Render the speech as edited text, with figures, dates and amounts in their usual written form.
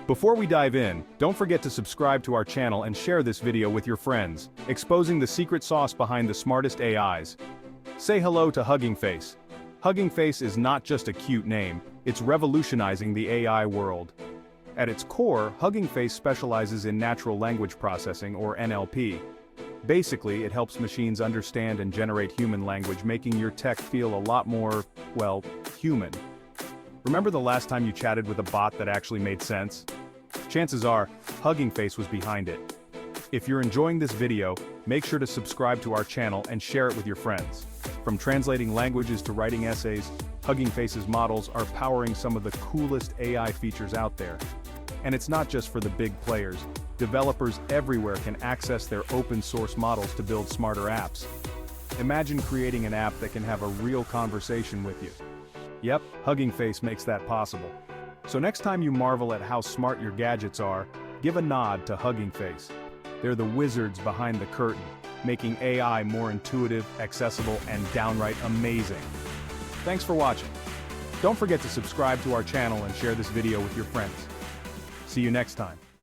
Before we dive in, don't forget to subscribe to our channel and share this video with your friends, exposing the secret sauce behind the smartest AIs. Say hello to Hugging Face. Hugging Face is not just a cute name, it's revolutionizing the AI world. At its core, Hugging Face specializes in natural language processing, or NLP. Basically, it helps machines understand and generate human language, making your tech feel a lot more, well, human. Remember the last time you chatted with a bot that actually made sense? Chances are, Hugging Face was behind it. If you're enjoying this video, make sure to subscribe to our channel and share it with your friends. From translating languages to writing essays, Hugging Face's models are powering some of the coolest AI features out there. And it's not just for the big players. Developers everywhere can access their open-source models to build smarter apps. Imagine creating an app that can have a real conversation with you. Yep, Hugging Face makes that possible. So next time you marvel at how smart your gadgets are, give a nod to Hugging Face. They're the wizards behind the curtain, making AI more intuitive, accessible, and downright amazing. Thanks for watching. Don't forget to subscribe to our channel and share this video with your friends. See you next time.